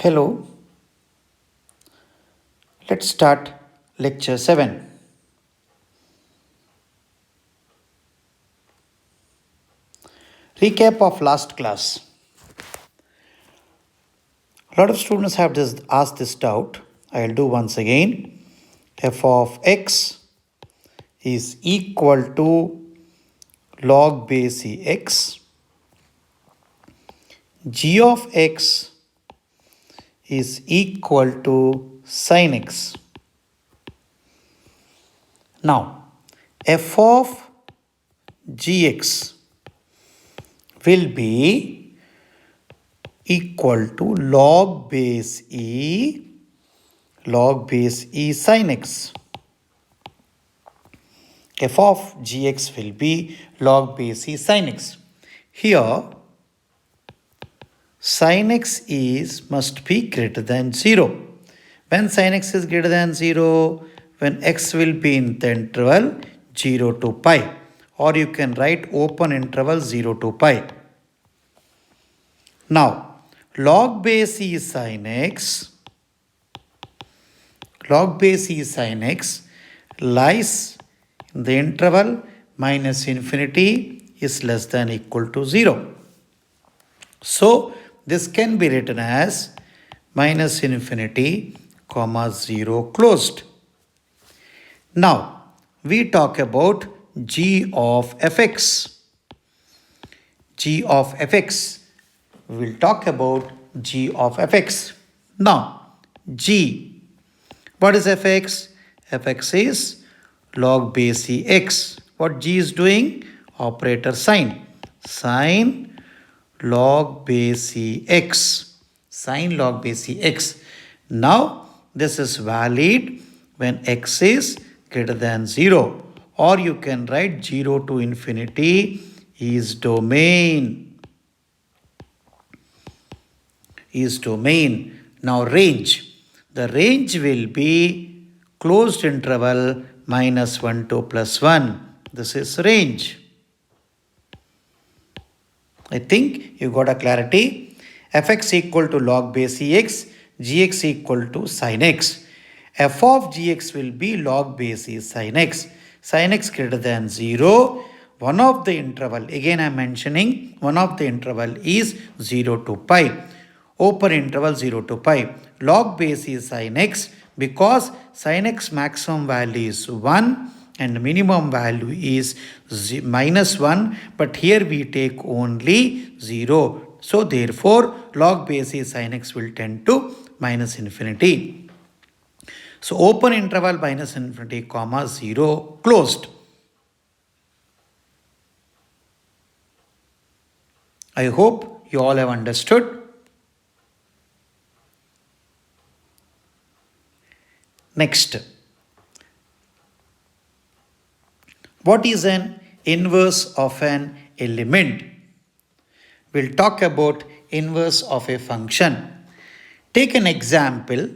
Hello, let's start lecture 7. Recap of last class. A lot of students have just asked this doubt. I'll do once again. F of x is equal to log base x. G of x is equal to sin x. Now, f of gx will be equal to log base e sin x. F of gx will be log base e sin x. Here, sin x must be greater than 0. When sin x is greater than 0, when x will be in the interval 0 to pi, or you can write open interval 0 to pi. Now, log base e sin x lies in the interval minus infinity is less than equal to 0. So, this can be written as minus infinity comma 0 closed. Now, we talk about g of fx. G of fx. We will talk about g of fx. Now, g. What is fx? Fx is log base e x. What g is doing? Operator sine. Sine log base e x. Sine log base e x. Now, this is valid when x is greater than 0. Or you can write 0 to infinity is domain. Now range. The range will be closed interval minus 1 to plus 1. This is range. I think you got a clarity. Fx equal to log base ex, gx equal to sin x. F of gx will be log base e sin x. Sin x greater than 0. One of the interval, again I am mentioning, one of the interval is 0 to pi. Open interval 0 to pi. Log base is sin x because sin x maximum value is 1 and minimum value is minus 1. But here we take only 0. So therefore log base is sin x will tend to minus infinity. So open interval minus infinity comma 0 closed. I hope you all have understood. Next, what is an inverse of an element? We'll talk about inverse of a function. Take an example.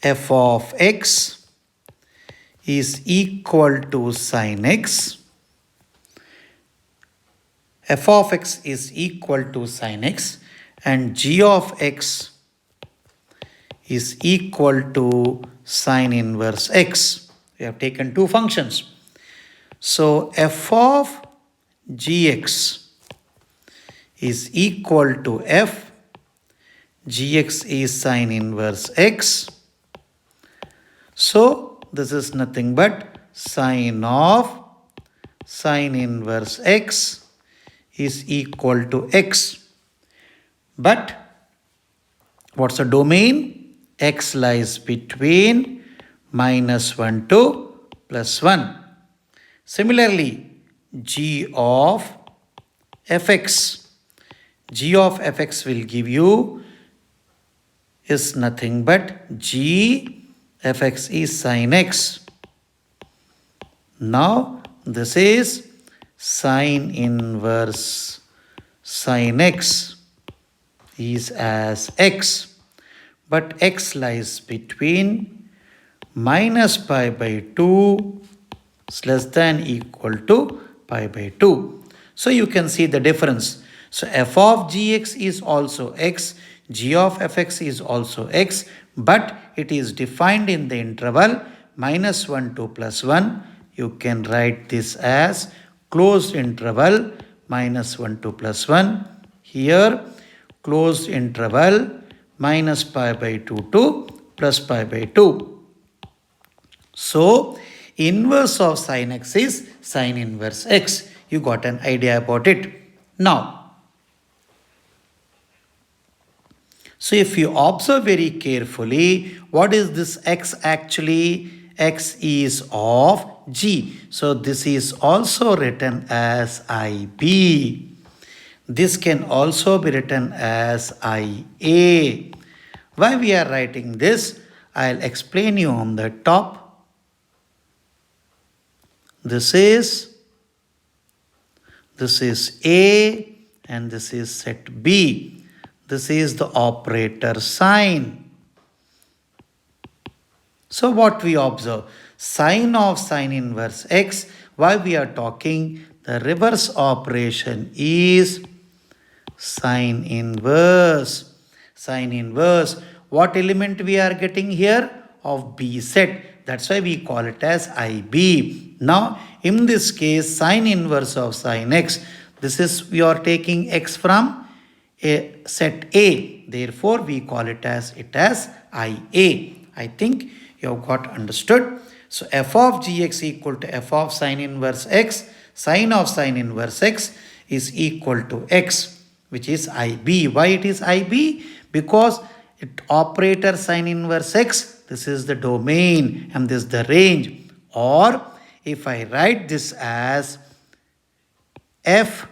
F of x is equal to sin x. F of x is equal to sin x and g of x is equal to sine inverse x. We have taken two functions. So f of gx is equal to f. Gx is sine inverse x. So this is nothing but sine of sine inverse x is equal to x. But what's the domain? X lies between minus 1 to plus 1. Similarly, g of fx. G of fx will give you is nothing but g fx is sin x. Now, this is sine inverse sin x is as x. But x lies between minus pi by 2 is less than equal to pi by 2. So you can see the difference. So f of gx is also x, g of fx is also x, but it is defined in the interval -1 to +1. You can write this as closed interval -1 to +1. Here, closed interval minus pi by 2 to plus pi by 2. So, inverse of sin x is sin inverse x. You got an idea about it. Now, so if you observe very carefully, what is this x actually? X is of g. So this is also written as IB. This can also be written as IA. Why we are writing this? I'll explain you on the top. This is A and this is set B. This is the operator sine. So what we observe? Sine of sine inverse x. Why we are talking? The reverse operation is sine inverse. Sine inverse. What element we are getting here? Of B set. That's why we call it as IB. Now, in this case, sine inverse of sine x. This is, we are taking x from a set A. Therefore, we call it as IA. I think you have got understood. So, f of gx equal to f of sine inverse x. Sine of sine inverse x is equal to x, which is IB. Why it is IB? Because it operator sine inverse x, this is the domain and this is the range. Or if I write this as f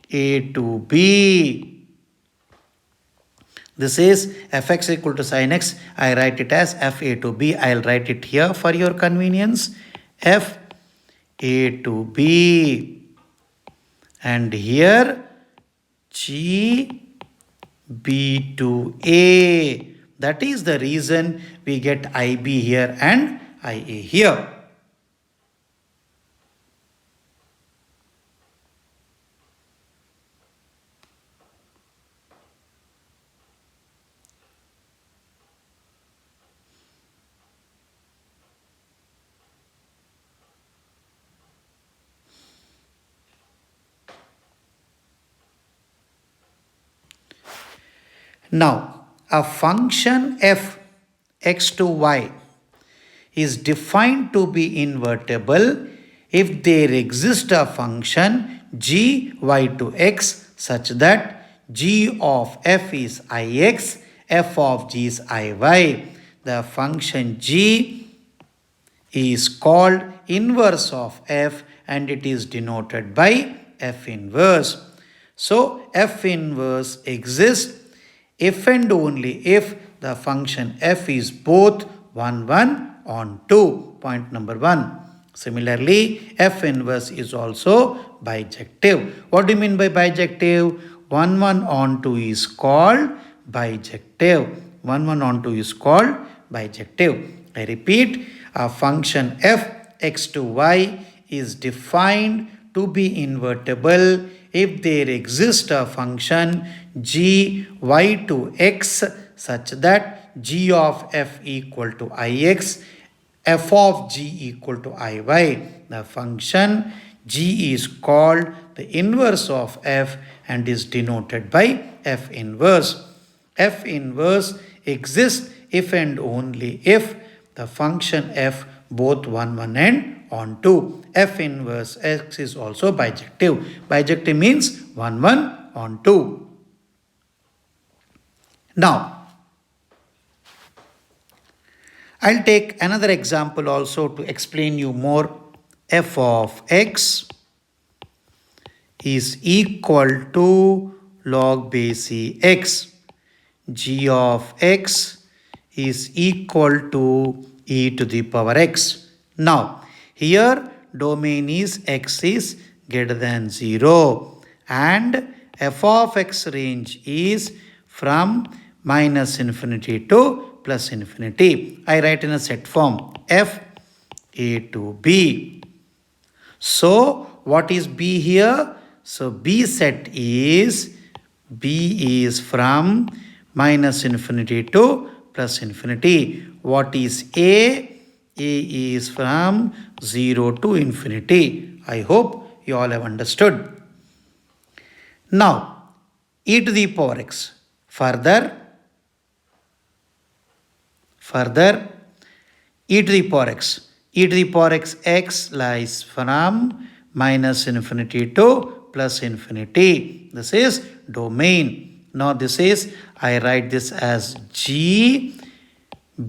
a to b, this is fx equal to sin x. I write it as f a to b. I'll write it here for your convenience. F a to b. And here g b to a. That is the reason we get IB here and IA here. Now, a function f x to y is defined to be invertible if there exists a function g y to x such that g of f is ix, f of g is iy. The function g is called inverse of f and it is denoted by f inverse. So, f inverse exists if and only if the function f is both 1, 1 on 2. Point number 1. Similarly, f inverse is also bijective. What do you mean by bijective? 1, 1 on 2 is called bijective. 1, 1 on 2 is called bijective. I repeat, a function f x to y is defined to be invertible if there exists a function g y to x such that g of f equal to ix, f of g equal to iy. The function g is called the inverse of f and is denoted by f inverse. F inverse exists if and only if the function f both 1, 1 and on 2. F inverse x is also bijective. Bijective means 1, 1 on 2. Now, I'll take another example also to explain you more. F of x is equal to log base x. G of x is equal to e to the power x. Now, here domain is x is greater than 0 and f of x range is from minus infinity to plus infinity. I write in a set form f a to b. So what is b here? So b set is from minus infinity to plus infinity. What is A? A is from 0 to infinity. I hope you all have understood. Now, e to the power x. Further, e to the power x. E to the power x lies from minus infinity to plus infinity. This is domain. Now this is, I write this as G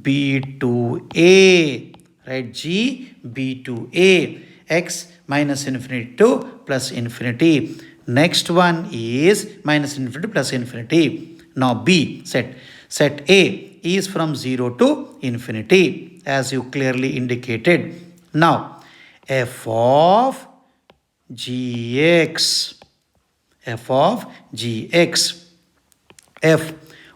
B to A. Right? G B to A. X minus infinity to plus infinity. Next one is minus infinity to plus infinity. Now B set. Set A is from 0 to infinity, as you clearly indicated. Now f of gx. F of gx. F.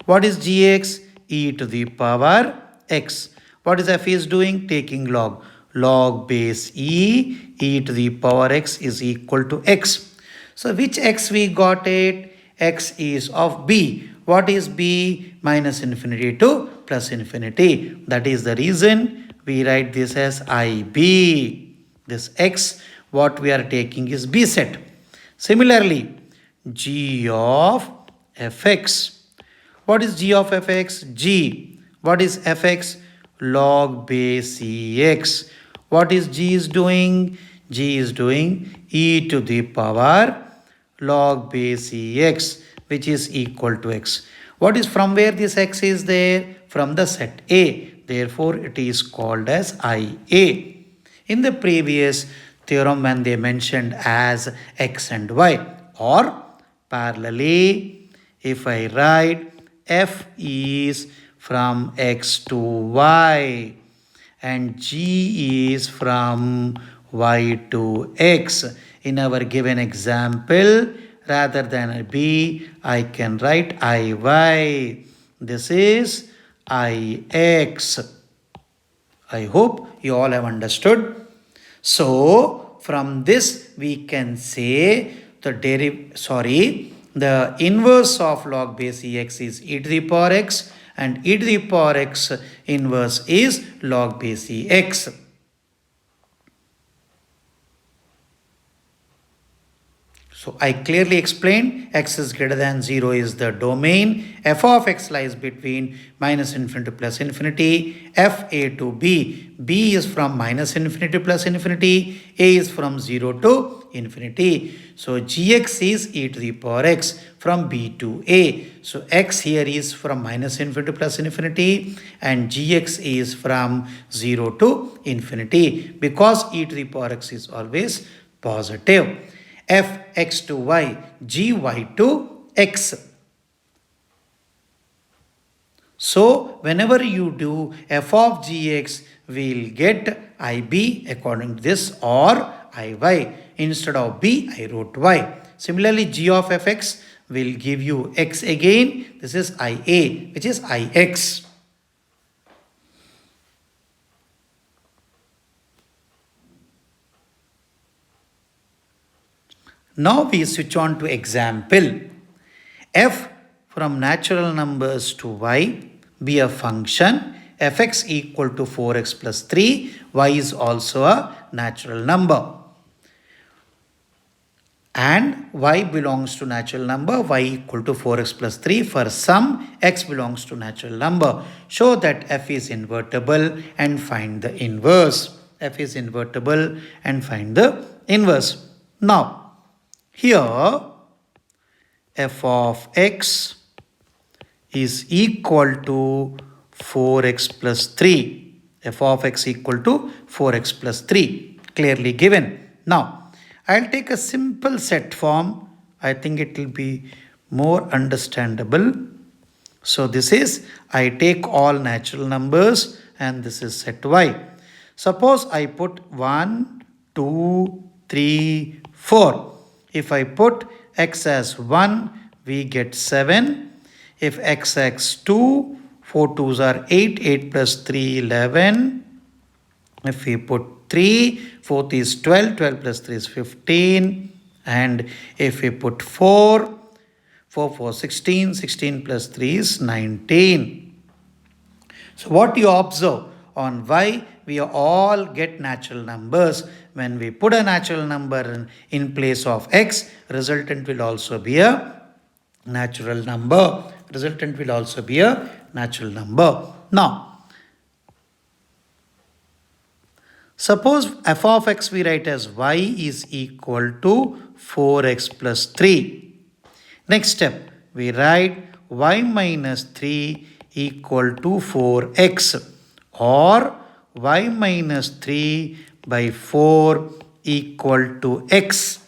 What is gx? E to the power x. What is f is doing? Taking log. Log base e to the power x is equal to x. So which x we got it? X is of b. What is b? Minus infinity to plus infinity. That is the reason we write this as ib. This x, what we are taking is b set. Similarly, g of fx. What is g of fx? G. What is fx? Log base ex. What is g is doing? G is doing e to the power log base ex, which is equal to x. What is from where this x is there? From the set A. Therefore, it is called as IA. In the previous theorem, when they mentioned as x and y, or parallelly, if I write f is from x to y and g is from y to x. In our given example, rather than a b, I can write iy. This is ix. I hope you all have understood. So, from this we can say the inverse of log base ex is e to the power x, and e to the power x inverse is log base ex. So I clearly explained x is greater than 0 is the domain. F of x lies between minus infinity to plus infinity. F a to b. B is from minus infinity to plus infinity. A is from 0 to infinity. So gx is e to the power x from b to a. So x here is from minus infinity to plus infinity and gx is from 0 to infinity, because e to the power x is always positive. F x to y, g y to x. So whenever you do f of gx, we'll get ib according to this, or iy. Instead of b, I wrote y. Similarly, g of fx will give you x again. This is ia, which is ix. Now we switch on to example. F from natural numbers to y be a function fx equal to 4x plus 3. Y is also a natural number. And y belongs to natural number, y equal to 4x plus 3 for some x belongs to natural number. Show that f is invertible and find the inverse. F is invertible and find the inverse. Now, here f of x is equal to 4x plus 3. F of x equal to 4x plus 3. Clearly given. Now, I'll take a simple set form. I think it will be more understandable. So this is, I take all natural numbers and this is set y. Suppose I put 1, 2, 3, 4. If I put x as 1, we get 7. If x as 2, 4 2s are 8, 8 plus 3, 11. If we put 3, 4th is 12, 12 plus 3 is 15. And if we put 4, 4 16, 16 plus 3 is 19. So what you observe on y, we all get natural numbers. When we put a natural number in place of x, resultant will also be a natural number. Resultant will also be a natural number. Now, suppose f of x we write as y is equal to 4x plus 3. Next step, we write y minus 3 equal to 4x or y minus 3 by 4 equal to x.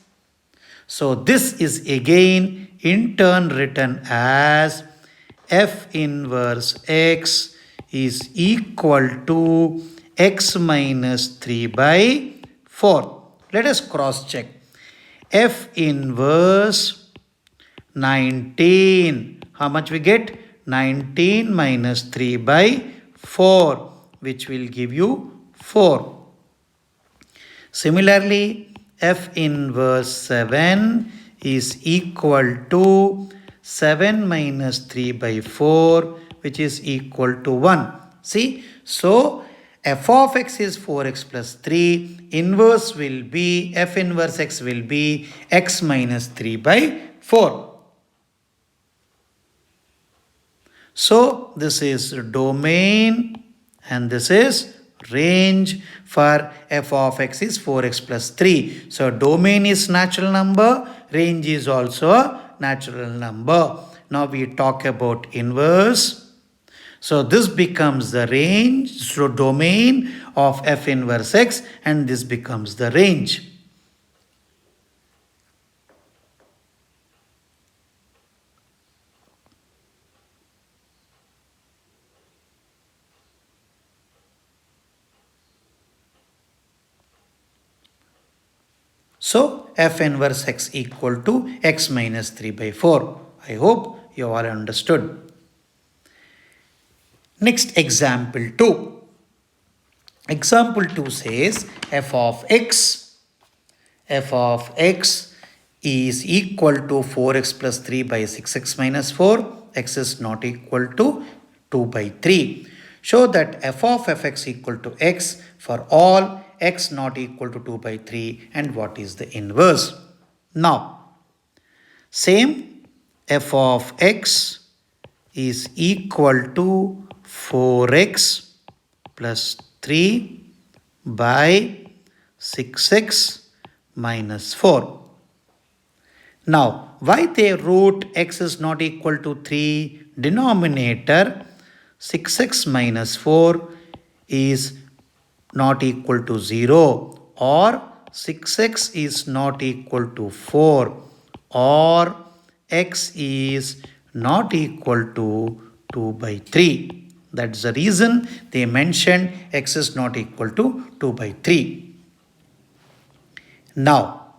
So this is again in turn written as f inverse x is equal to x minus 3 by 4. Let us cross check. F inverse 19. How much we get? 19 minus 3 by 4, which will give you 4. Similarly, f inverse 7 is equal to 7 minus 3 by 4, which is equal to 1. See, so f of x is 4x plus 3. Inverse will be, f inverse x will be x minus 3 by 4. So this is domain and this is range for f of x is 4x plus 3. So domain is natural number, range is also a natural number. Now we talk about inverse. So this becomes the range, so domain of f inverse x, and this becomes the range. So f inverse x equal to x minus 3 by 4. I hope you all understood. Next example 2. Example 2 says f of x is equal to 4x plus 3 by 6x minus 4. X is not equal to 2 by 3. Show that f of fx equal to x for all x not equal to 2 by 3, and what is the inverse. Now, same f of x is equal to 4x plus 3 by 6x minus 4. Now, why they wrote x is not equal to 3? Denominator 6x minus 4 is not equal to 0, or 6x is not equal to 4, or x is not equal to 2 by 3. That's the reason they mentioned x is not equal to 2 by 3. Now,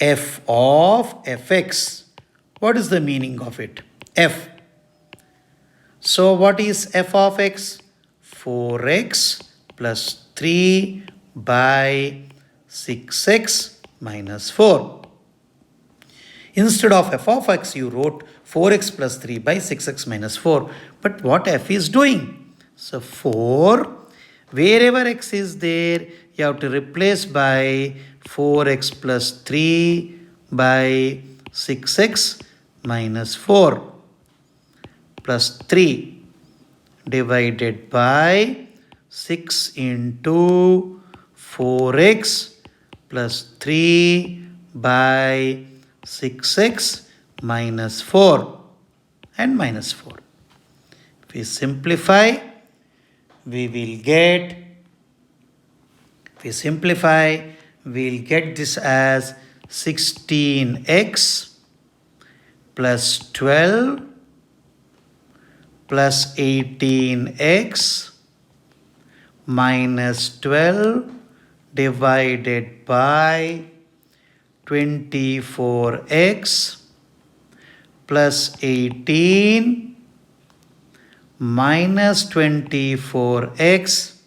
f of fx, what is the meaning of it? F. So what is f of x? 4x plus 3 by 6x minus 4. Instead of f of x, you wrote 4x plus 3 by 6x minus 4. But what f is doing? So 4, wherever x is there, you have to replace by 4x plus 3 by 6x minus 4 plus 3 divided by 6 into 4x plus 3 by 6x minus 4 and minus 4. If we simplify, we'll get this as 16x plus 12 plus 18x minus 12 divided by 24x plus 18 minus 24x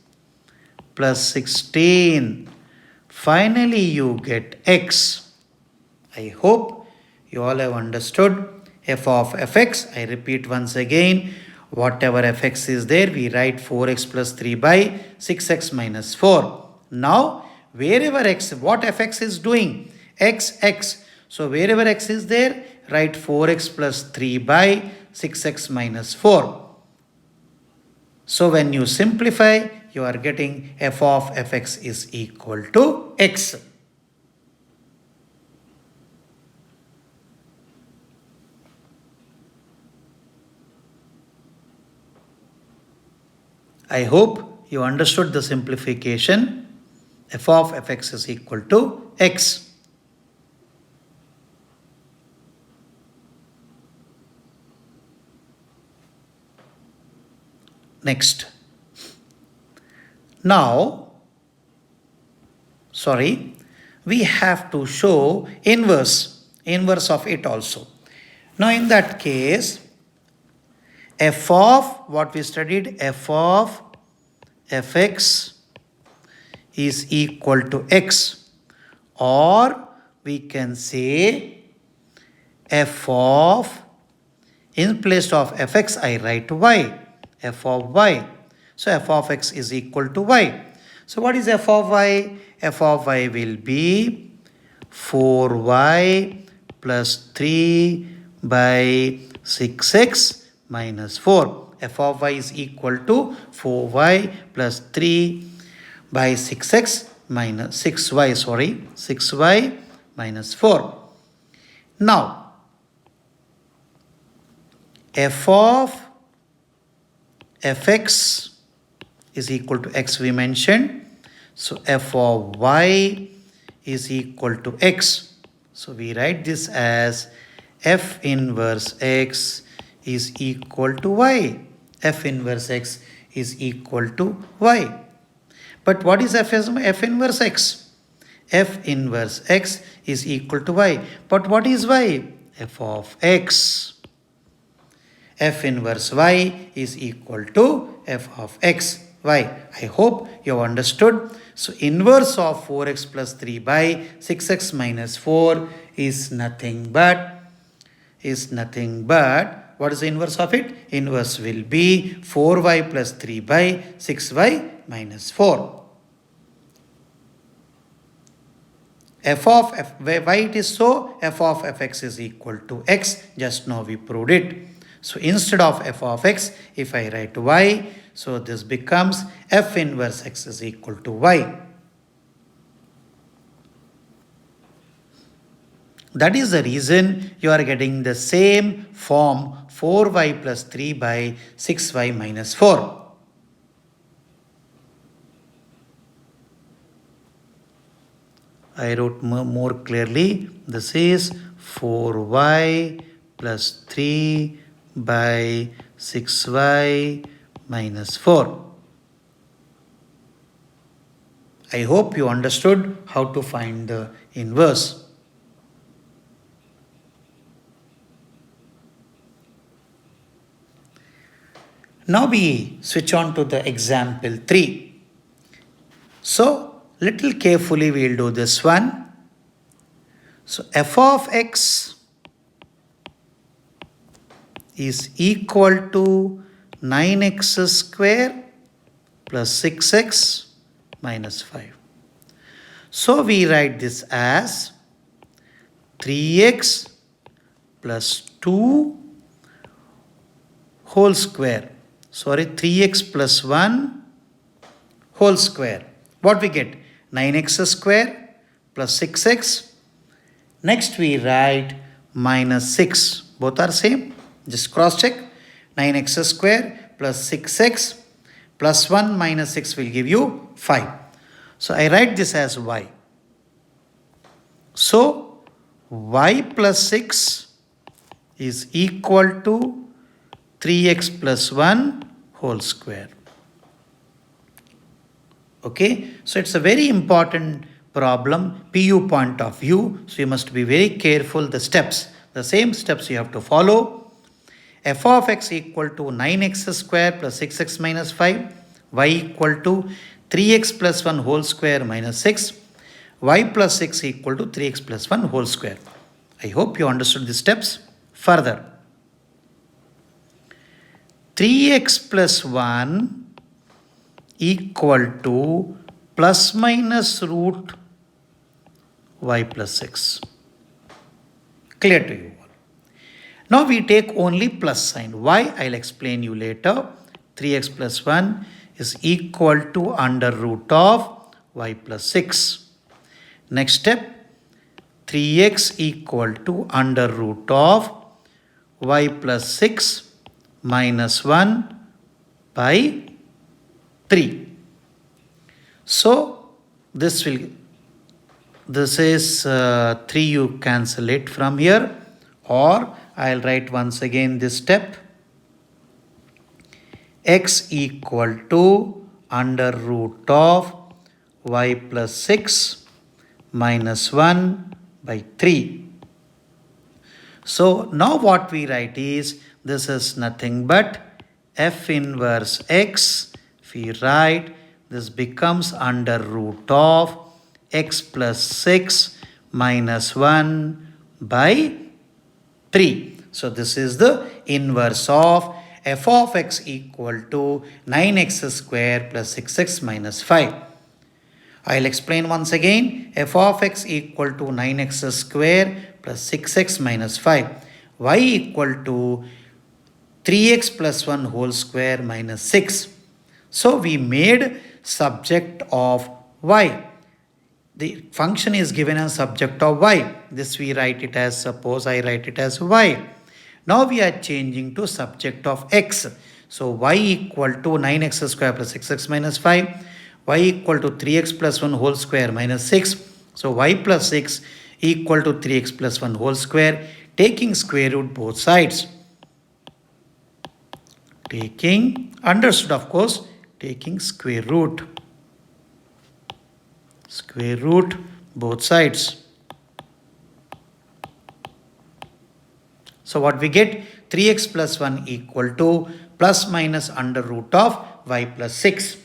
plus 16. Finally, you get x. I hope you all have understood. f of fx. I repeat once again, whatever fx is there, we write 4x plus 3 by 6x minus 4. Now, wherever x, what fx is doing? X. So, wherever x is there, write 4x plus 3 by 6x minus 4. So, when you simplify, you are getting f of fx is equal to x. I hope you understood the simplification. F of fx is equal to x. Next. Now, we have to show inverse of it also. Now, in that case, f of what we studied, f of fx is equal to x, or we can say f of, in place of fx I write y, f of y. So f of x is equal to y. So what is f of y? F of y will be 4y plus 3 by 6x minus 4. F of y is equal to 4y plus 3 by 6x minus 6y minus 4. Now, f of fx is equal to x we mentioned. So f of y is equal to x. So we write this as f inverse x is equal to y. F inverse x is equal to y. But what is f inverse x? F inverse x is equal to y. But what is y? F of x. F inverse y is equal to f of x, y. I hope you have understood. So, inverse of 4x plus 3 by 6x minus 4 is nothing but, what is the inverse of it? Inverse will be 4y plus 3 by 6y minus 4. F of f, why it is so? F of fx is equal to x. Just now we proved it. So instead of f of x, if I write y, so this becomes f inverse x is equal to y. That is the reason you are getting the same form 4y plus 3 by 6y minus 4. I wrote more clearly. This is 4y plus 3 by 6y minus 4. I hope you understood how to find the inverse. Now we switch on to the example 3. So, little carefully we will do this one. So, f of x is equal to 9x square plus 6x minus 5. So, we write this as 3x plus 2 whole square. 3x plus 1 whole square. What we get? 9x square plus 6x. Next we write minus 6. Both are same. Just cross check. 9x square plus 6x plus 1 minus 6 will give you 5. So I write this as y. So y plus 6 is equal to 3x plus 1 whole square. Okay, so it's a very important problem, PU point of view. So you must be very careful the steps. The same steps you have to follow. F of x equal to 9x square plus 6x minus 5. Y equal to 3x plus 1 whole square minus 6. Y plus 6 equal to 3x plus 1 whole square. I hope you understood the steps. Further, 3x plus 1 equal to plus minus root y plus 6. Clear to you all. Now we take only plus sign. Why? I'll explain you later. 3x plus 1 is equal to under root of y plus 6. Next step, 3x equal to under root of y plus 6 minus 1 by 3. So this is 3, you cancel it from here, or I'll write once again this step. X equal to under root of y plus 6 minus 1 by 3. So now what we write is, this is nothing but f inverse x. If we write, this becomes under root of x plus 6 minus 1 by 3. So this is the inverse of f of x equal to 9x square plus 6x minus 5. I'll explain once again. F of x equal to 9x square plus 6x minus 5. Y equal to 3x plus 1 whole square minus 6. So we made subject of y. The function is given as subject of y. This we write it as, suppose I write it as y. Now we are changing to subject of x. So y equal to 9x square plus 6x minus 5. Y equal to 3x plus 1 whole square minus 6. So y plus 6 equal to 3x plus 1 whole square. Taking square root both sides. Taking, understood of course, taking square root. Square root both sides. So what we get? 3x plus 1 equal to plus minus under root of y plus 6.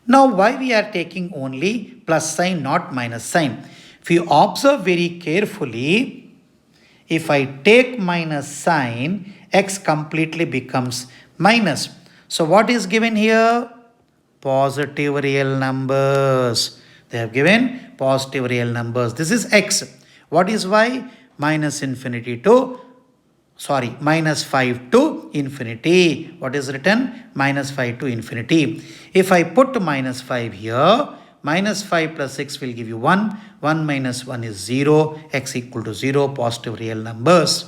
Now why we are taking only plus sign, not minus sign? If you observe very carefully, if I take minus sign, x completely becomes minus. So what is given here? Positive real numbers. They have given positive real numbers. This is x. What is y? Minus 5 to infinity. What is written? Minus 5 to infinity. If I put minus 5 here, minus 5 plus 6 will give you 1. 1 minus 1 is 0. X equal to 0. Positive real numbers.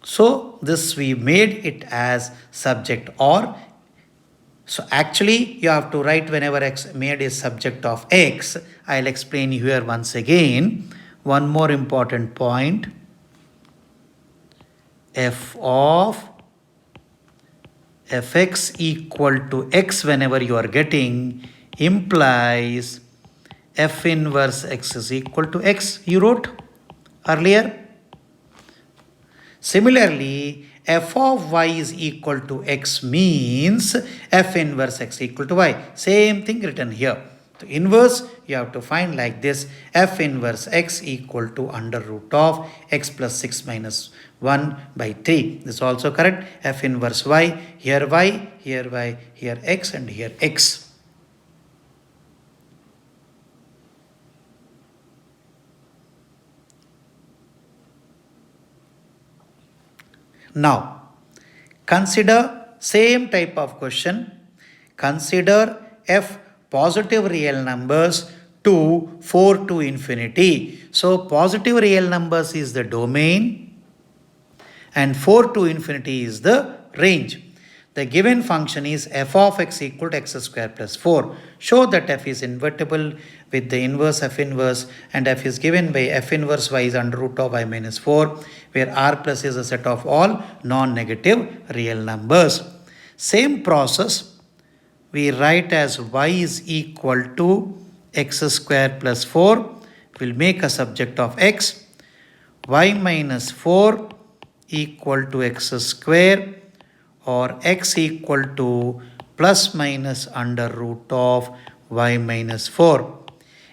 So this we made it as subject or. So actually you have to write whenever x made is subject of x. I'll explain here once again. One more important point. F of fx equal to x whenever you are getting implies f inverse x is equal to x, you wrote earlier. Similarly, f of y is equal to x means f inverse x equal to y. Same thing written here. The inverse you have to find like this. F inverse x equal to under root of x plus 6 minus 1 by 3. This is also correct. F inverse y, here y, here y, here x and here x. Now, consider same type of question. Consider f positive real numbers to 4 to infinity. So, positive real numbers is the domain and 4 to infinity is the range. The given function is f of x equal to x square plus 4. Show that f is invertible with the inverse f inverse, and f is given by f inverse y is under root of y minus 4, where r plus is a set of all non-negative real numbers. Same process we write as y is equal to x square plus 4. We'll make a subject of x. Y minus 4 equal to x square, or x equal to plus minus under root of y minus 4.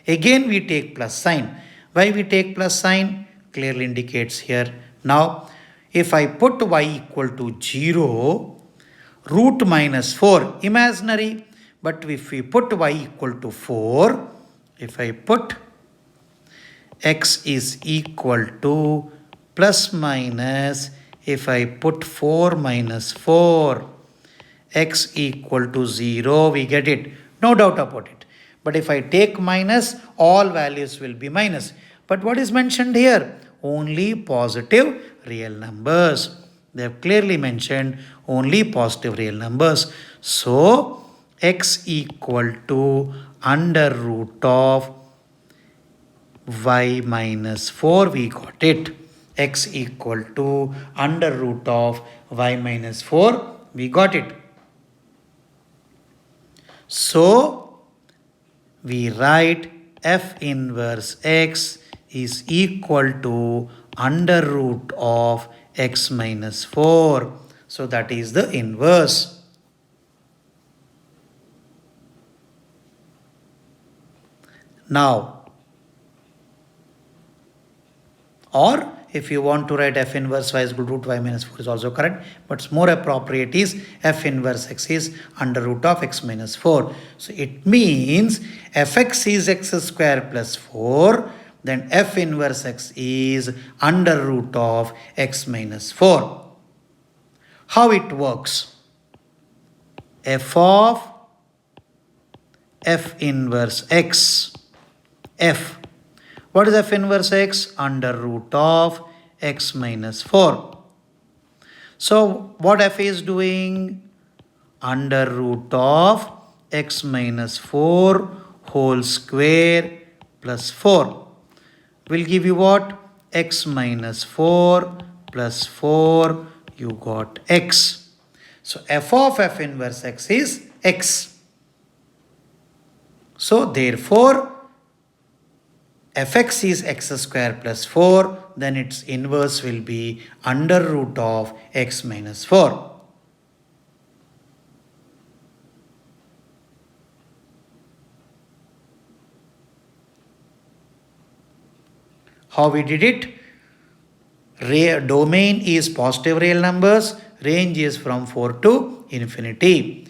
Again we take plus sign. Why we take plus sign? Clearly indicates here. Now, if I put y equal to 0, root minus 4, imaginary. But if we put y equal to 4, if I put x is equal to plus minus, if I put 4 minus 4, x equal to 0, we get it. No doubt about it. But if I take minus, all values will be minus. But what is mentioned here? Only positive real numbers. They have clearly mentioned only positive real numbers. So, x equal to under root of y minus 4, we got it. X equal to under root of y minus 4, we got it. So, we write f inverse x is equal to under root of x minus 4. So, that is the inverse. Now, or if you want to write f inverse y is equal to root y minus 4 is also correct, but more appropriate is f inverse x is under root of x minus 4. So it means fx is x square plus 4, then f inverse x is under root of x minus 4. How it works? F of f inverse x, f. What is f inverse x? Under root of x minus 4. So, what f is doing? Under root of x minus 4 whole square plus 4. Will give you what? X minus 4 plus 4, you got x. So, f of f inverse x is x. So, therefore, fx is x square plus 4, then its inverse will be under root of x minus 4. How we did it? Domain is positive real numbers, range is from 4 to infinity.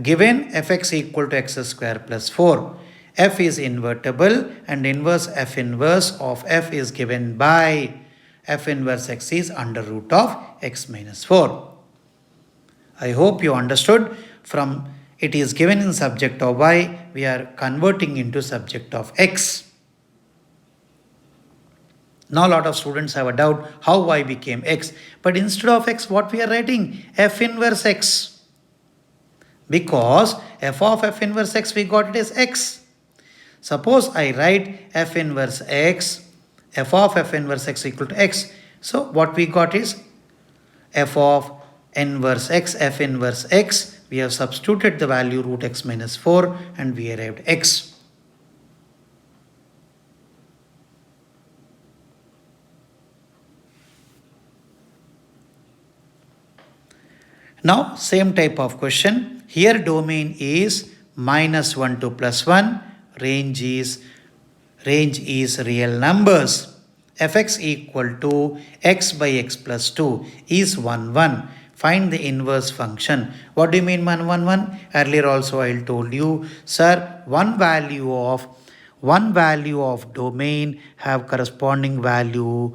Given fx equal to x square plus 4. F is invertible and inverse f inverse of f is given by f inverse x is under root of x minus 4. I hope you understood. From it is given in subject of y, we are converting into subject of x. Now a lot of students have a doubt how y became x. But instead of x, what we are writing? F inverse x. Because f of f inverse x, we got it as x. Suppose I write f inverse x, f of f inverse x equal to x. So what we got is f of inverse x, f inverse x. We have substituted the value root x minus 4 and we arrived x. Now same type of question. Here domain is minus 1 to plus 1. Range is real numbers. Fx equal to x by x plus 2 is 1, 1. Find the inverse function. What do you mean 1, 1, 1? Earlier also I told you, sir, one value of domain have corresponding value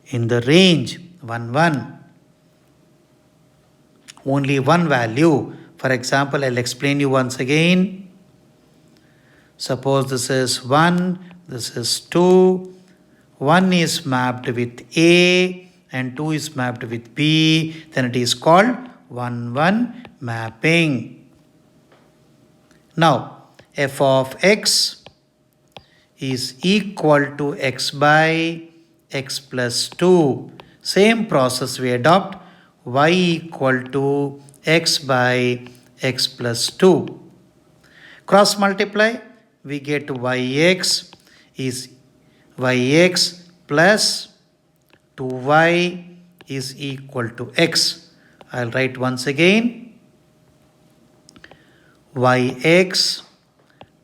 in the range 1, 1. Only one value. For example, I'll explain you once again. Suppose this is 1, this is 2. 1 is mapped with A and 2 is mapped with B. Then it is called 1, 1 mapping. Now, f of x is equal to x by x plus 2. Same process we adopt. Y equal to x by x plus 2. Cross multiply, we get yx is yx plus 2y is equal to x. I'll write once again. Yx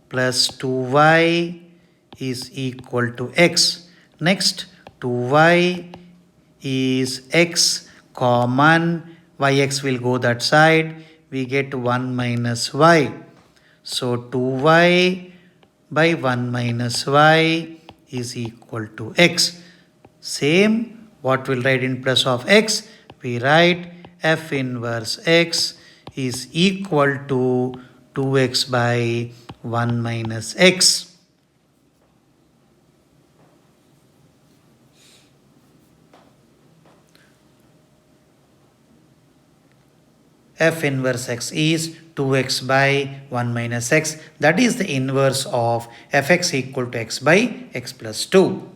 plus 2y is equal to x. Next, 2y is x common, yx will go that side, we get 1 minus y. So 2y by 1 minus y is equal to x. Same, what we'll write in place of x? We write f inverse x is equal to 2x by 1 minus x. F inverse x is 2x by 1 minus x. That is the inverse of fx equal to x by x plus 2.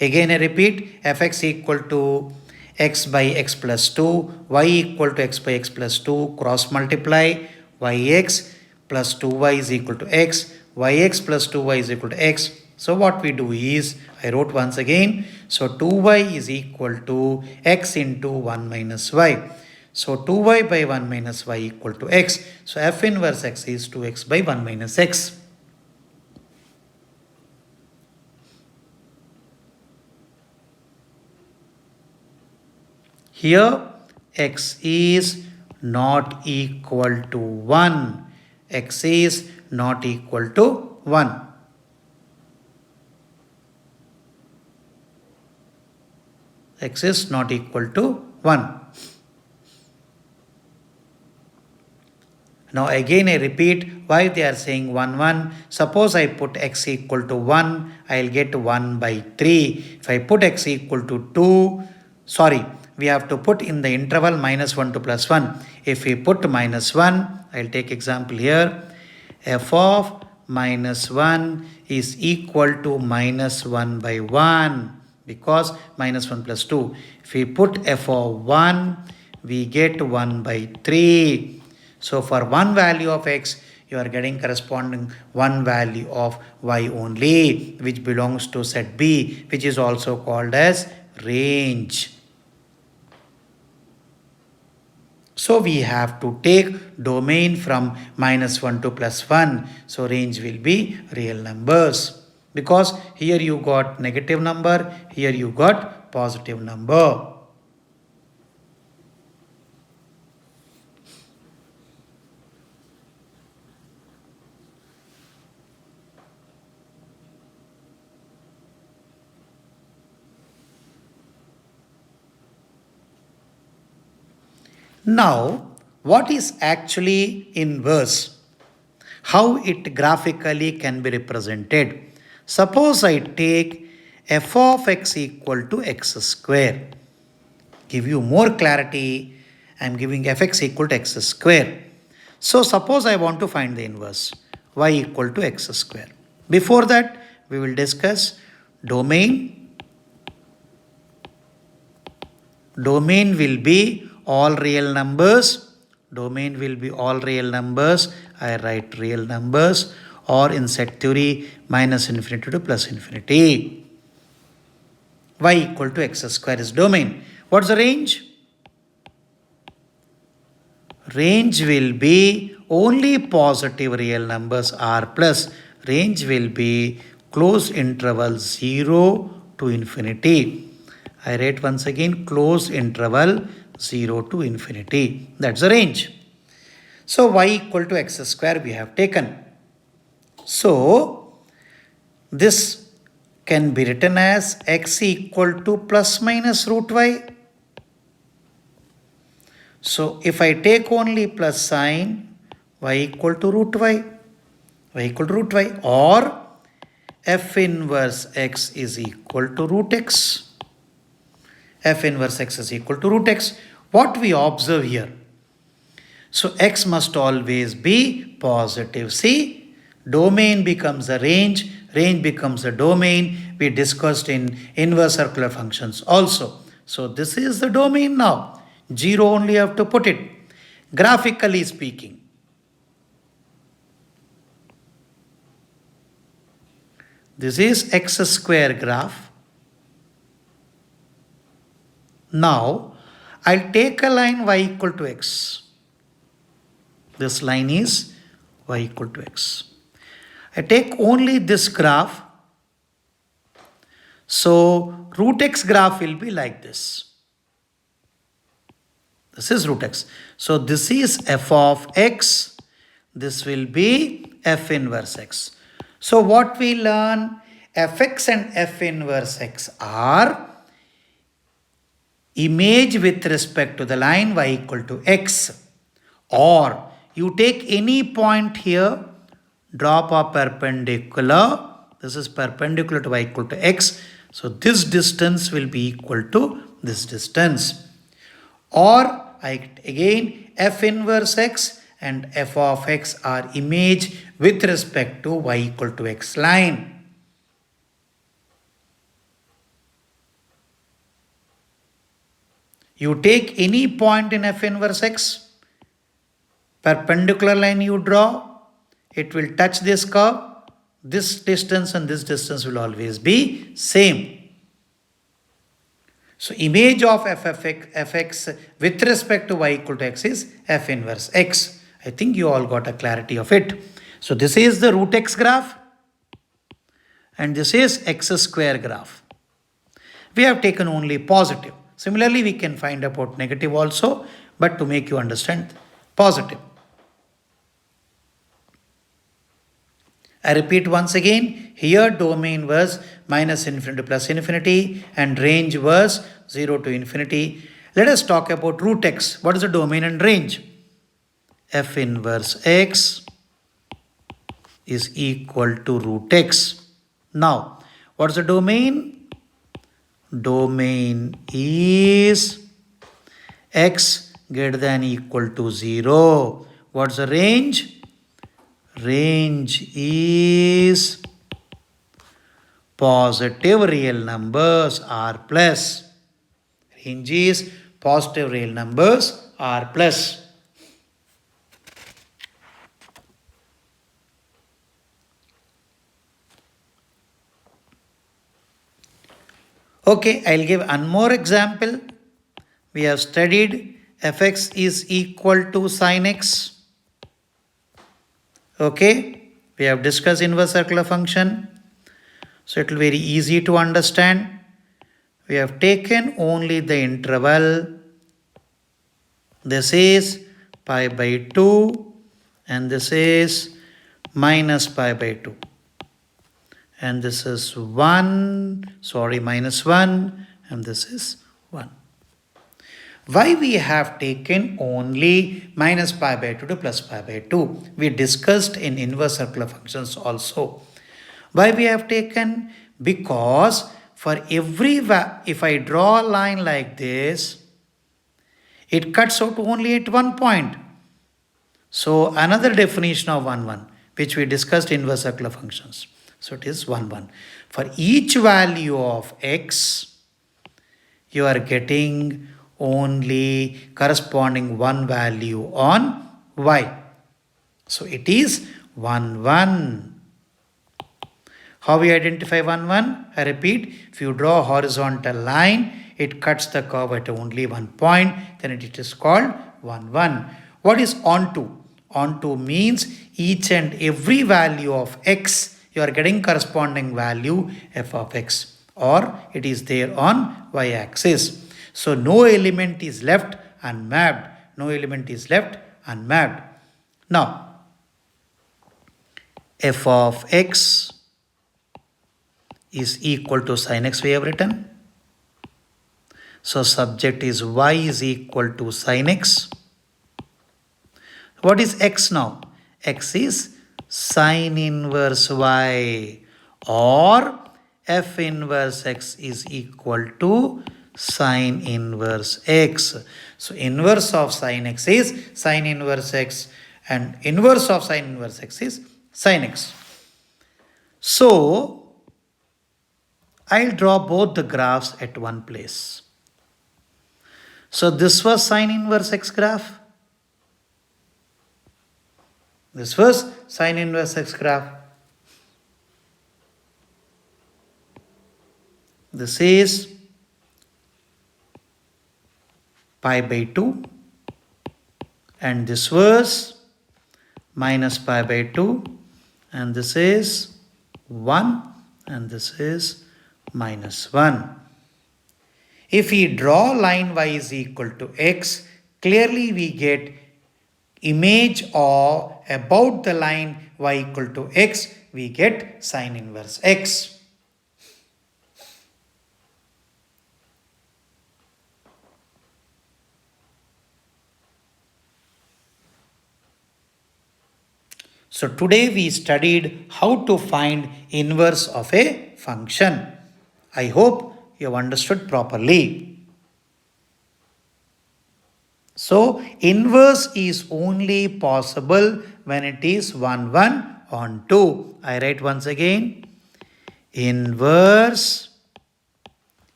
Again I repeat, fx equal to x by x plus 2, y equal to x by x plus 2, cross multiply, yx plus 2y is equal to x, yx plus 2y is equal to x. So what we do is, I wrote once again, so 2y is equal to x into 1 minus y. So 2y by 1 minus y equal to x. So f inverse x is 2x by 1 minus x. Here x is not equal to 1. X is not equal to 1. X is not equal to 1. Now again I repeat why they are saying 1, 1. Suppose I put x equal to 1, I will get 1 by 3. If I put x equal to 2, we have to put in the interval minus 1 to plus 1. If we put minus 1, I will take example here. F of minus 1 is equal to minus 1 by 1 because minus 1 plus 2. If we put f of 1, we get 1 by 3. So for one value of x, you are getting corresponding one value of y only, which belongs to set B, which is also called as range. So we have to take domain from minus 1 to plus 1. So range will be real numbers. Because here you got negative number, here you got positive number. Now, what is actually inverse? How it graphically can be represented? Suppose I take f of x equal to x square. Give you more clarity, I am giving fx equal to x square. So suppose I want to find the inverse, y equal to x square. Before that, we will discuss domain. Domain will be all real numbers. Domain will be all real numbers. I write real numbers, or in set theory minus infinity to plus infinity. Y equal to x square is domain. What's the range? Range will be only positive real numbers r plus. Range will be close interval 0 to infinity. I write once again close interval 0 to infinity. That's the range. So y equal to x square we have taken. So this can be written as x equal to plus minus root y. So if I take only plus sign, y equal to root y, y equal to root y, or f inverse x is equal to root x. F inverse x is equal to root x. What we observe here? So x must always be positive. See, domain becomes a range, range becomes a domain. We discussed in inverse circular functions also. So this is the domain now. 0 only have to put it. Graphically speaking, this is x square graph. Now, I'll take a line y equal to x. This line is y equal to x. I take only this graph So root x graph will be like this. This is root x. So this is f of x. This will be f inverse x. So what we learn? Fx and f inverse x are image with respect to the line y equal to x. Or you take any point here, drop a perpendicular. This is perpendicular to y equal to x. So this distance will be equal to this distance. Or again f inverse x and f of x are image with respect to y equal to x line. You take any point in f inverse x, perpendicular line you draw, it will touch this curve, this distance and this distance will always be same. So image of fx with respect to y equal to x is f inverse x. I think you all got a clarity of it. So this is the root x graph and this is x square graph. We have taken only positive. Similarly, we can find about negative also, but to make you understand positive. I repeat once again, here domain was minus infinity to plus infinity and range was 0 to infinity. Let us talk about root x. What is the domain and range? F inverse x is equal to root x. Now, what is the domain? Domain is x greater than equal to 0. What's the range? Range is positive real numbers r plus. Range is positive real numbers r plus. Okay, I'll give one more example. We have studied fx is equal to sin x. Okay, we have discussed inverse circular function. So it will be very easy to understand. We have taken only the interval. This is pi by 2 and this is minus pi by 2. And this is 1, minus 1 and this is 1. Why we have taken only minus pi by 2 to plus pi by 2? We discussed in inverse circular functions also. Why we have taken? Because for every, if I draw a line like this, it cuts out only at one point. So another definition of 1, 1, which we discussed in inverse circular functions. So it is 1, 1. For each value of x, you are getting only corresponding one value on y. So it is 1, 1. How we identify 1, 1? I repeat, if you draw a horizontal line, it cuts the curve at only one point, then it is called 1, 1. What is onto? Onto means each and every value of x, you are getting corresponding value f of x, or it is there on y-axis. So no element is left unmapped. No element is left unmapped. Now, f of x is equal to sin x we have written. So subject is y is equal to sin x. What is x now? X is sin inverse y, or f inverse x is equal to sin inverse x. So inverse of sin x is sin inverse x and inverse of sin inverse x is sin x. So I'll draw both the graphs at one place. So this was sin inverse x graph. This was sin inverse x graph. This is pi by 2 and this was minus pi by 2 and this is 1 and this is minus 1. If we draw line y is equal to x, clearly we get image or about the line y equal to x, we get sine inverse x. So today we studied how to find inverse of a function. I hope you have understood properly. So inverse is only possible when it is 1, 1 on 2. I write once again. Inverse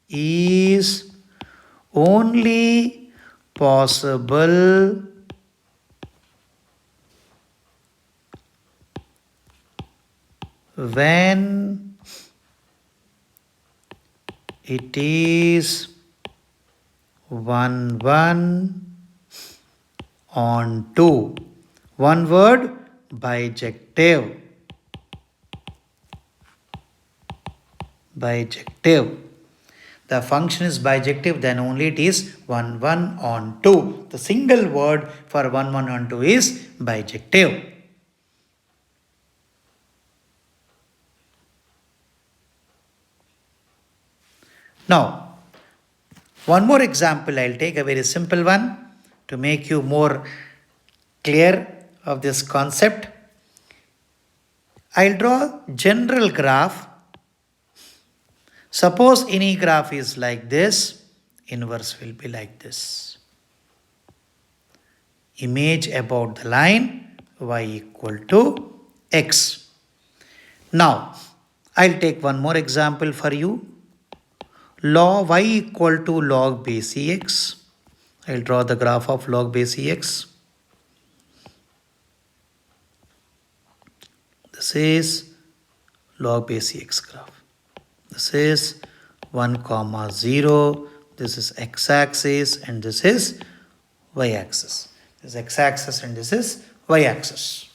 is only possible when it is 1, 1 on 2. One word, bijective. Bijective. The function is bijective, then only it is 1, 1 on 2. The single word for 1, 1 on 2 is bijective. Now, one more example I'll take, a very simple one to make you more clear of this concept. I'll draw general graph. Suppose any graph is like this, inverse will be like this. Image about the line y equal to x. Now, I'll take one more example for you. Log y equal to log base ex. I'll draw the graph of log base ex. This is log base ex graph. This is 1, 0. This is x-axis and this is y-axis. This is x-axis and this is y-axis.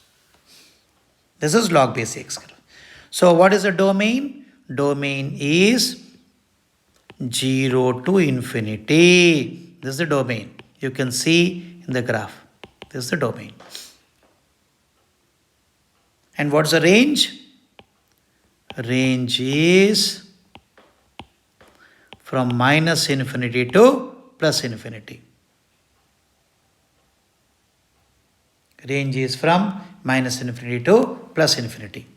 This is log base ex graph. So what is the domain? Domain is 0 to infinity. This is the domain. You can see in the graph. This is the domain. And what's the range? Range is from minus infinity to plus infinity. Range is from minus infinity to plus infinity.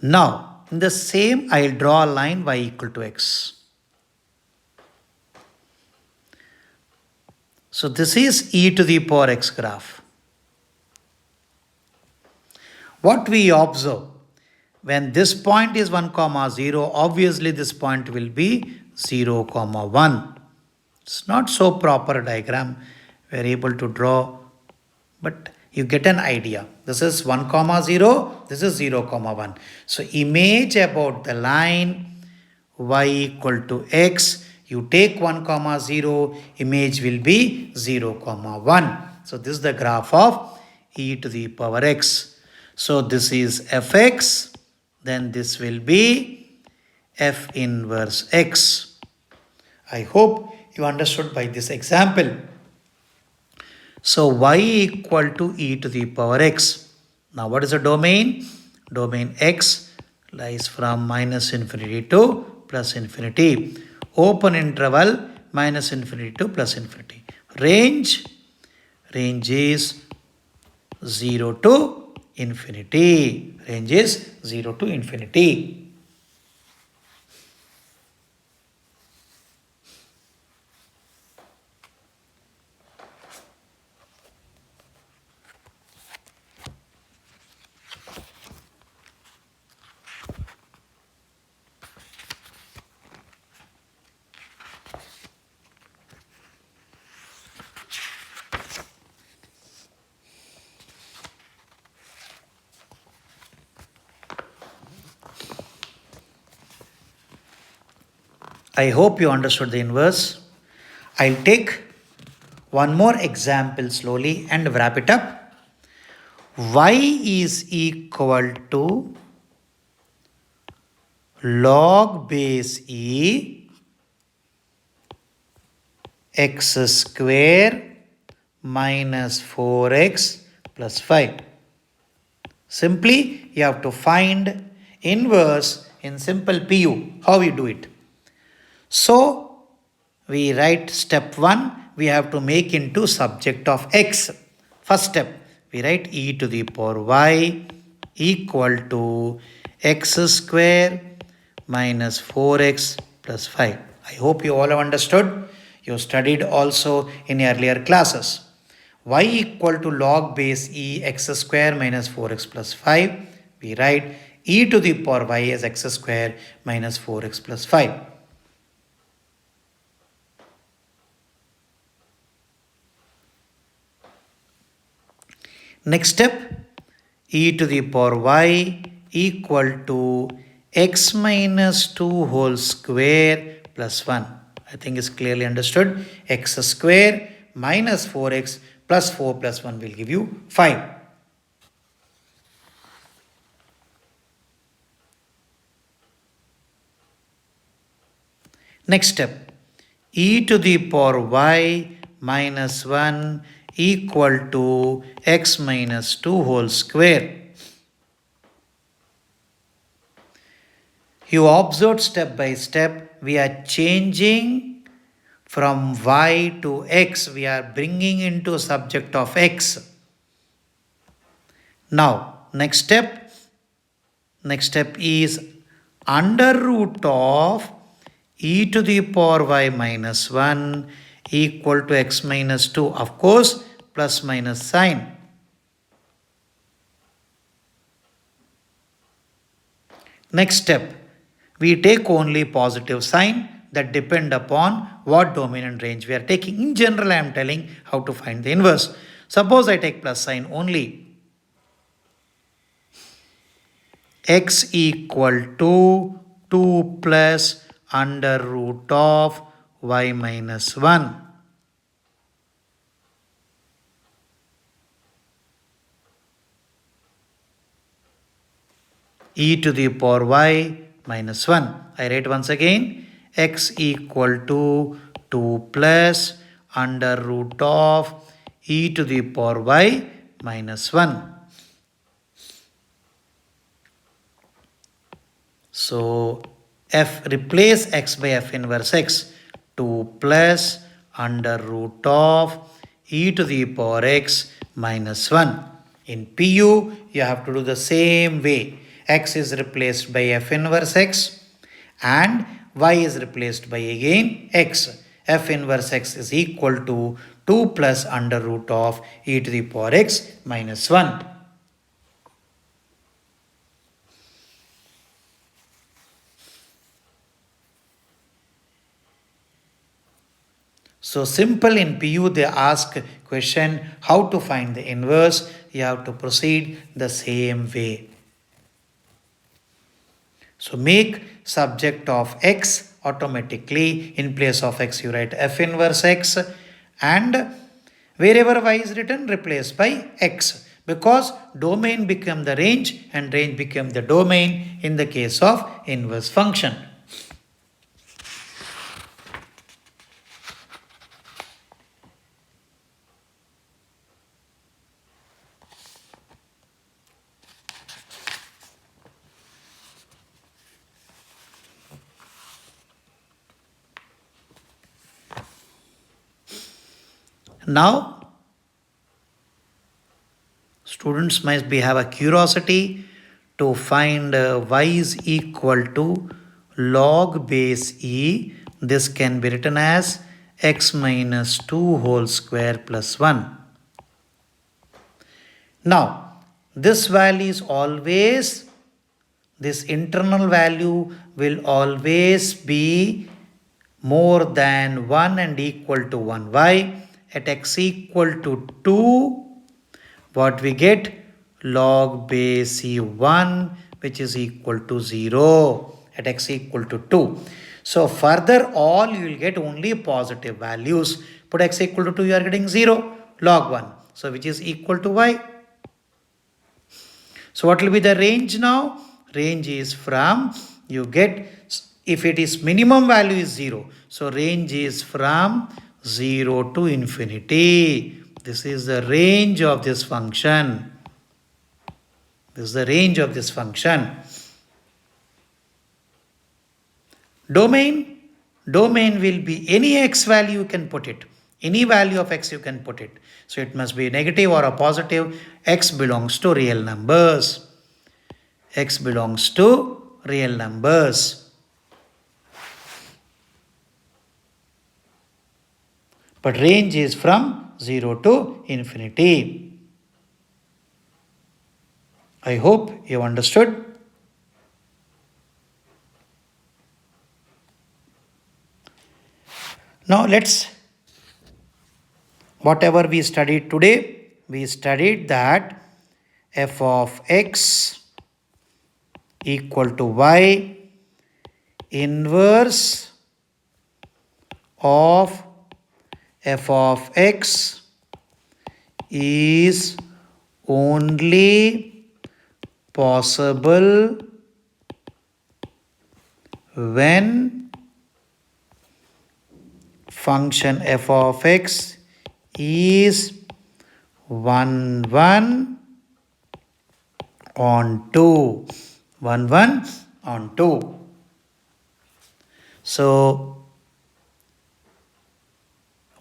Now, in the same, I'll draw a line y equal to x. So this is e to the power x graph. What we observe, when this point is 1, 0, obviously this point will be 0, 1. It's not so proper diagram we are able to draw, but you get an idea. This is 1, 0, this is 0, 1. So image about the line y equal to x, you take 1, 0, image will be 0, 1. So this is the graph of e to the power x. So this is fx, then this will be f inverse x. I hope you understood by this example. So y equal to e to the power x. Now what is the domain? Domain x lies from minus infinity to plus infinity. Open interval minus infinity to plus infinity. Range is 0 to infinity. Range is 0 to infinity. I hope you understood the inverse. I'll take one more example slowly and wrap it up. Y is equal to log base e x square minus 4x plus 5. Simply, you have to find inverse in simple PU. How you do it? So, we write step 1, we have to make into subject of x. First step, we write e to the power y equal to x square minus 4x plus 5. I hope you all have understood. You studied also in earlier classes. Y equal to log base e x square minus 4x plus 5. We write e to the power y as x square minus 4x plus 5. Next step, e to the power y equal to x minus 2 whole square plus 1. I think it's clearly understood. X square minus 4x plus 4 plus 1 will give you 5. Next step, e to the power y minus 1 equal to x minus 2 whole square. You observed step by step, we are changing from y to x, we are bringing into subject of x. Now, next step is under root of e to the power y minus 1 equal to x minus 2. Of course, plus minus sign. Next step, we take only positive sign that depend upon what domain and range we are taking. In general, I am telling how to find the inverse. Suppose I take plus sign only. X equal to 2 plus under root of y minus 1. E to the power y minus 1. I write once again, x equal to 2 plus under root of e to the power y minus 1. So, f replace x by f inverse x. 2 plus under root of e to the power x minus 1. In PU, you have to do the same way. X is replaced by f inverse x and y is replaced by again x. F inverse x is equal to 2 plus under root of e to the power x minus 1. So simple in PU they ask question how to find the inverse. You have to proceed the same way. So make subject of x automatically. In place of x you write f inverse x and wherever y is written replace by x, because domain become the range and range become the domain in the case of inverse function. Now, students must have a curiosity to find y is equal to log base e. This can be written as x minus 2 whole square plus 1. Now, this value is always, this internal value will always be more than 1 and equal to 1. Why? At x equal to 2, what we get? Log base e1 which is equal to 0 at x equal to 2. So further all you will get only positive values. Put x equal to 2, you are getting 0, log 1. So which is equal to y. So what will be the range now? Range is from you get, if it is minimum value is 0, so range is from 0 to infinity. This is the range of this function. This is the range of this function. Domain will be any x value you can put it. Any value of x you can put it. So it must be negative or a positive. X belongs to real numbers. X belongs to real numbers. But range is from 0 to infinity. I hope you understood. Now whatever we studied today, we studied that f of x equal to y inverse of f of x is only possible when function f of x is 1, 1 on 2. 1, 1 on 2. So,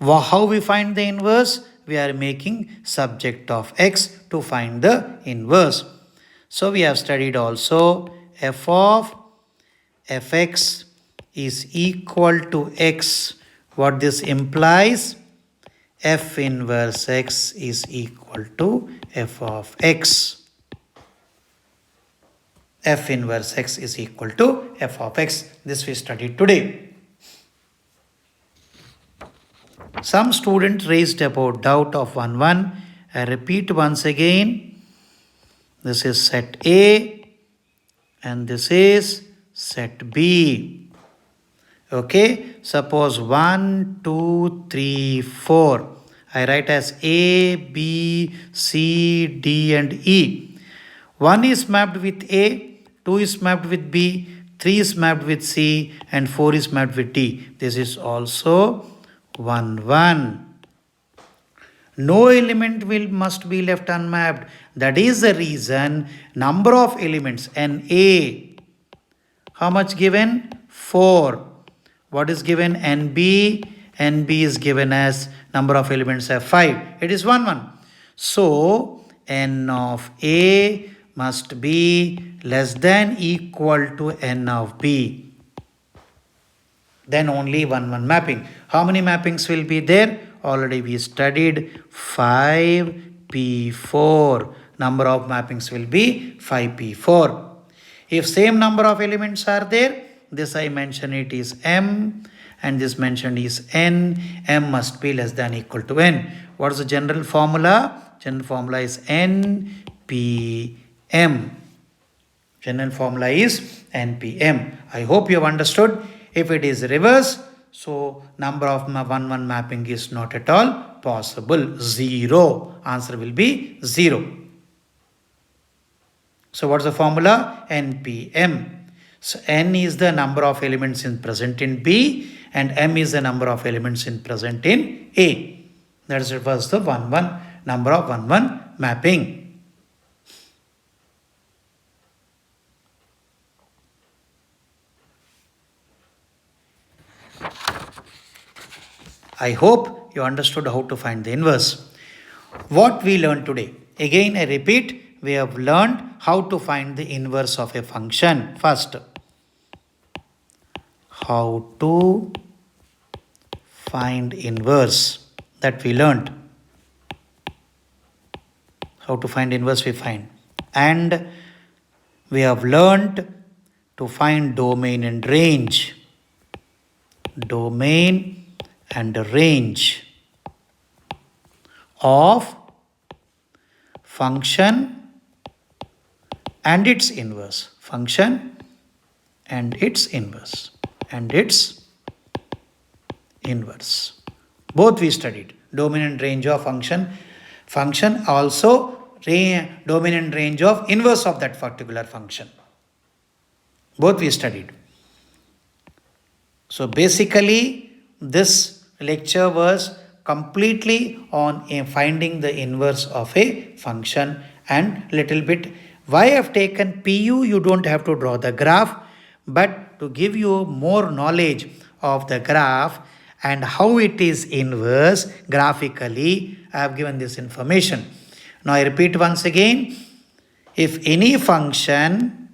how we find the inverse? We are making subject of x to find the inverse. So, we have studied also f of fx is equal to x. What this implies? F inverse x is equal to f of x. F inverse x is equal to f of x. This we studied today. Some student raised about doubt of 1, 1. I repeat once again. This is set A and this is set B. Okay, suppose 1, 2, 3, 4. I write as A, B, C, D and E. 1 is mapped with A, 2 is mapped with B, 3 is mapped with C and 4 is mapped with D. This is also 1, 1. No element must be left unmapped. That is the reason number of elements NA. How much given? 4. What is given? NB. NB is given as number of elements have 5. It is 1, 1. So, N of A must be less than equal to N of B. Then only 1, 1 mapping. How many mappings will be there? Already we studied 5P4. Number of mappings will be 5P4. If same number of elements are there, this I mention it is M and this mentioned is N. M must be less than equal to N. What is the general formula? General formula is NPM. General formula is NPM. I hope you have understood. If it is reverse, so number of 1, 1 mapping is not at all possible. 0. Answer will be 0. So what is the formula? NPM. So n is the number of elements present in B and m is the number of elements present in A. That is refers the 1, 1 number of 1, 1 mapping. I hope you understood how to find the inverse. What we learned today? Again I repeat, we have learned how to find the inverse of a function. First, how to find inverse, that we learned. How to find inverse we find. And we have learned to find domain and range. Domain and range of function and its inverse. Function and its inverse. And its inverse. Both we studied. Domain and range of function. Function also domain and range of inverse of that particular function. Both we studied. So basically, this lecture was completely on finding the inverse of a function and little bit why I have taken PU. You don't have to draw the graph, but to give you more knowledge of the graph and how it is inverse graphically, I have given this information. Now I repeat once again, if any function,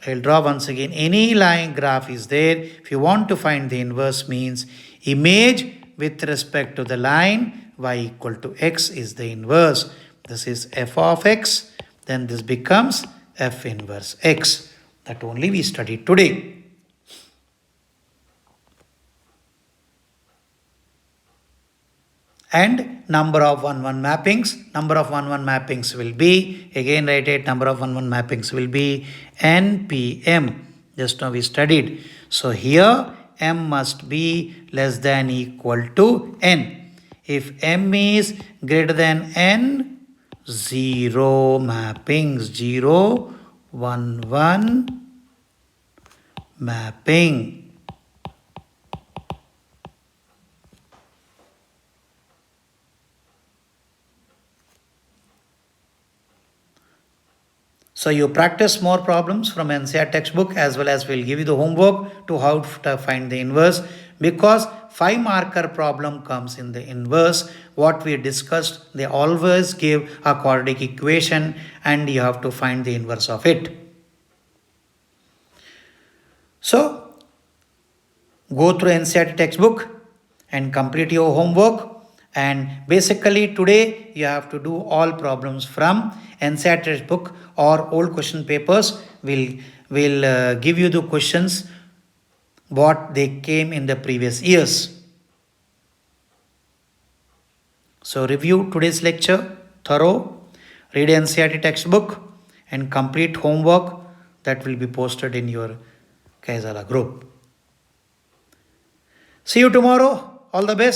I'll draw once again, any line graph is there. If you want to find the inverse, means image with respect to the line y equal to x is the inverse. This is f of x, then this becomes f inverse x. That only we studied today. And number of 1-1 mappings. Number of 1-1 mappings will be, again write it, number of 1-1 mappings will be npm. Just now we studied. So here m must be less than equal to n. If m is greater than n, 0 mappings, 0, 1, 1 mapping. So you practice more problems from NCERT textbook, as well as we'll give you the homework to how to find the inverse, because 5 marker problem comes in the inverse. What we discussed, they always give a quadratic equation and you have to find the inverse of it. So go through NCERT textbook and complete your homework. And basically today you have to do all problems from NCERT textbook or old question papers. Will give you the questions what they came in the previous years. So review today's lecture thorough, read NCERT textbook and complete homework that will be posted in your Kaizala group. See you tomorrow. All the best.